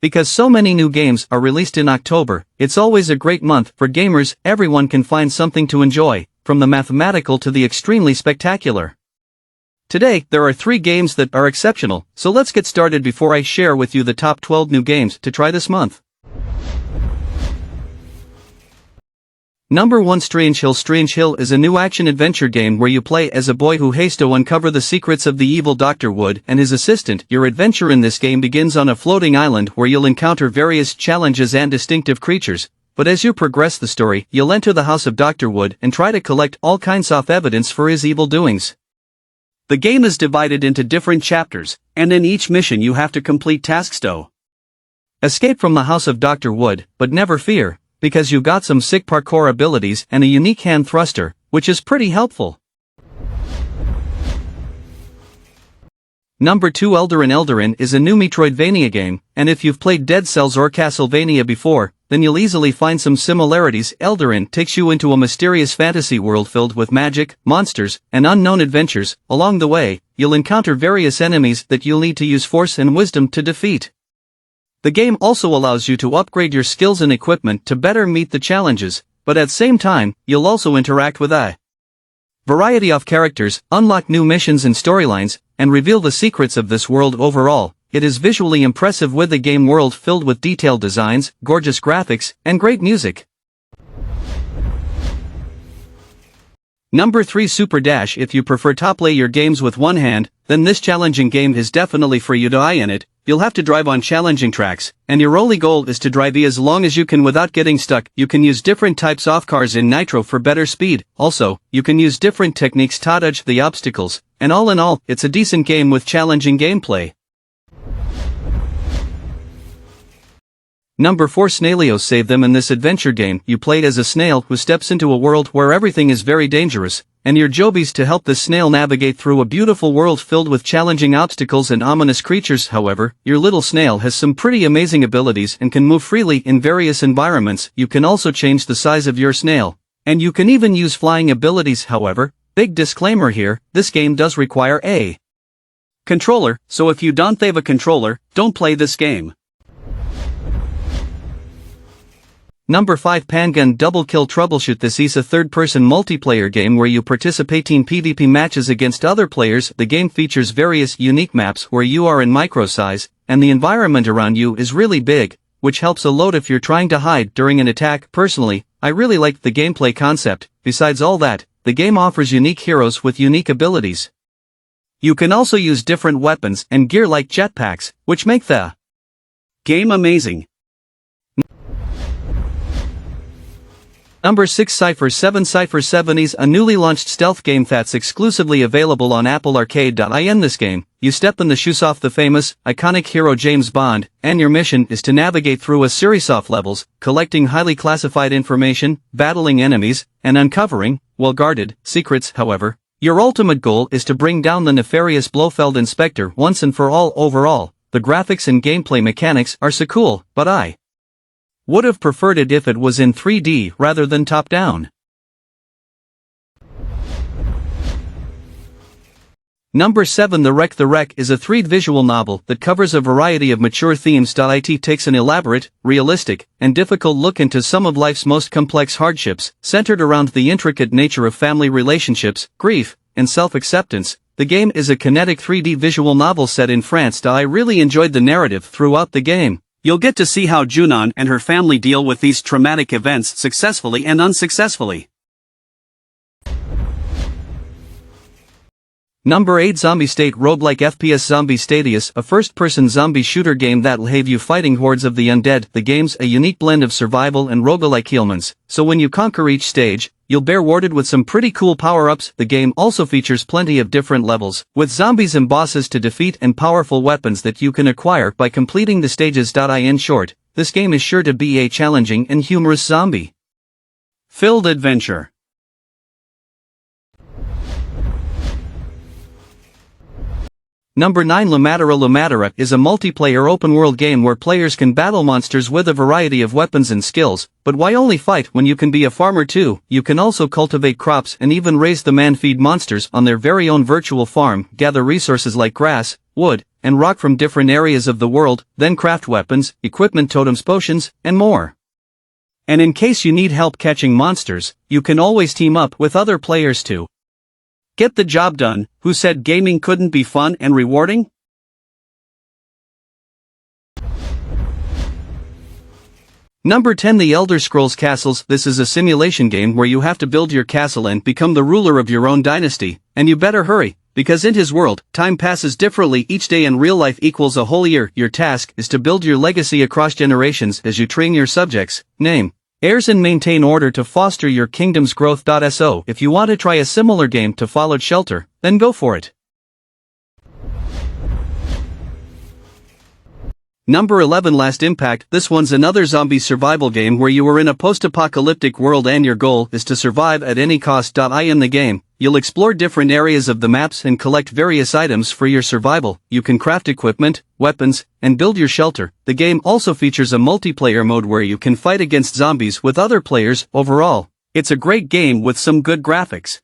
Because so many new games are released in October, it's always a great month for gamers. Everyone can find something to enjoy, from the mathematical to the extremely spectacular. Today, there are 3 games that are exceptional, so let's get started before I share with you the top 12 new games to try this month. Number 1, Strange Hill. Strange Hill is a new action-adventure game where you play as a boy who has to uncover the secrets of the evil Dr. Wood and his assistant. Your adventure in this game begins on a floating island where you'll encounter various challenges and distinctive creatures, but as you progress the story, you'll enter the house of Dr. Wood and try to collect all kinds of evidence for his evil doings. The game is divided into different chapters, and in each mission you have to complete tasks to escape from the house of Dr. Wood, but never fear, because you got some sick parkour abilities and a unique hand thruster, which is pretty helpful. Number 2, Elderand. Elderand is a new Metroidvania game, and if you've played Dead Cells or Castlevania before, then you'll easily find some similarities. Elderand takes you into a mysterious fantasy world filled with magic, monsters, and unknown adventures. Along the way, you'll encounter various enemies that you'll need to use force and wisdom to defeat. The game also allows you to upgrade your skills and equipment to better meet the challenges, but at the same time, you'll also interact with a variety of characters, unlock new missions and storylines, and reveal the secrets of this world. Overall, it is visually impressive with a game world filled with detailed designs, gorgeous graphics, and great music. Number 3, Super Dash. If you prefer to play your games with one hand, then this challenging game is definitely for you. In it, you'll have to drive on challenging tracks, and your only goal is to drive as long as you can without getting stuck. You can use different types of cars in Nitro for better speed. Also, you can use different techniques to dodge the obstacles, and all in all, it's a decent game with challenging gameplay. Number 4, Snaileeyo. Save them. In this adventure game, you play as a snail who steps into a world where everything is very dangerous, and your job is to help the snail navigate through a beautiful world filled with challenging obstacles and ominous creatures. However, your little snail has some pretty amazing abilities and can move freely in various environments. You can also change the size of your snail, and you can even use flying abilities. However, big disclaimer here, this game does require a controller, so if you don't have a controller, don't play this game. Number 5, Pangun Double Kill. Troubleshoot. This is a third-person multiplayer game where you participate in PvP matches against other players. The game features various unique maps where you are in micro size, and the environment around you is really big, which helps a lot if you're trying to hide during an attack. Personally, I really liked the gameplay concept. Besides all that, the game offers unique heroes with unique abilities. You can also use different weapons and gear like jetpacks, which make the game amazing. Number 6, Cypher 7. Cypher 7 is a newly launched stealth game that's exclusively available on Apple Arcade. In this game, you step in the shoes of the famous, iconic hero James Bond, and your mission is to navigate through a series of levels, collecting highly classified information, battling enemies, and uncovering, well-guarded, secrets. However, your ultimate goal is to bring down the nefarious Blofeld Inspector once and for all. Overall, the graphics and gameplay mechanics are so cool, but I would have preferred it if it was in 3D rather than top-down. Number 7, The Wreck. The Wreck is a 3D visual novel that covers a variety of mature themes. It takes an elaborate, realistic, and difficult look into some of life's most complex hardships, centered around the intricate nature of family relationships, grief, and self-acceptance. The game is a kinetic 3D visual novel set in France. I really enjoyed the narrative throughout the game. You'll get to see how Junon and her family deal with these traumatic events successfully and unsuccessfully. Number 8, Zombie State. Roguelike FPS. Zombie State is a first-person zombie shooter game that'll have you fighting hordes of the undead. The game's a unique blend of survival and roguelike elements, so when you conquer each stage, you'll be rewarded with some pretty cool power-ups. The game also features plenty of different levels, with zombies and bosses to defeat and powerful weapons that you can acquire by completing the stages. In short, this game is sure to be a challenging and humorous zombie-filled adventure. Number 9, Lumiterra. Lumiterra is a multiplayer open-world game where players can battle monsters with a variety of weapons and skills, but why only fight when you can be a farmer too? You can also cultivate crops and even raise them and feed monsters on their very own virtual farm, gather resources like grass, wood, and rock from different areas of the world, then craft weapons, equipment, totems, potions, and more. And in case you need help catching monsters, you can always team up with other players to get the job done. Who said gaming couldn't be fun and rewarding? Number 10. The Elder Scrolls Castles. This is a simulation game where you have to build your castle and become the ruler of your own dynasty, and you better hurry, because in his world, time passes differently each day and real life equals a whole year. Your task is to build your legacy across generations as you train your subjects, name, heirs and maintain order to foster your kingdom's growth. So, if you want to try a similar game to Fallout Shelter, then go for it. Number 11. Last Impact. This one's another zombie survival game where you are in a post-apocalyptic world and your goal is to survive at any cost. In the game, you'll explore different areas of the maps and collect various items for your survival. You can craft equipment, weapons, and build your shelter. The game also features a multiplayer mode where you can fight against zombies with other players. Overall, it's a great game with some good graphics.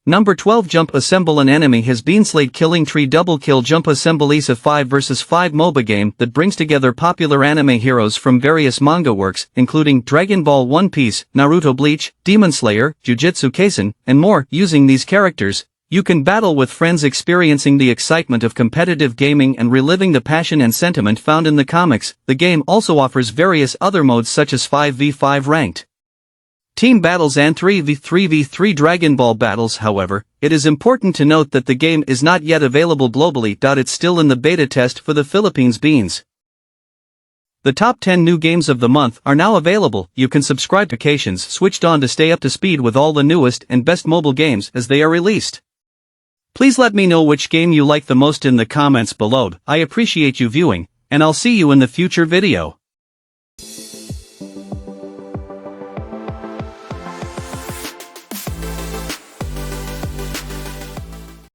Number 12. Jump Assemble. An enemy has been slayed. Killing Tree Double Kill. Jump Assemble is a 5 vs 5 MOBA game that brings together popular anime heroes from various manga works, including Dragon Ball, One Piece, Naruto, Bleach, Demon Slayer, Jujutsu Kaisen, and more. Using these characters, you can battle with friends, experiencing the excitement of competitive gaming and reliving the passion and sentiment found in the comics. The game also offers various other modes such as 5v5 ranked team battles and 3v3v3 Dragon Ball battles. However, it is important to note that the game is not yet available globally. It's still in the beta test for the Philippines. The top 10 new games of the month are now available. You can subscribe to notifications switched on to stay up to speed with all the newest and best mobile games as they are released. Please let me know which game you like the most in the comments below. I appreciate you viewing, and I'll see you in the future video.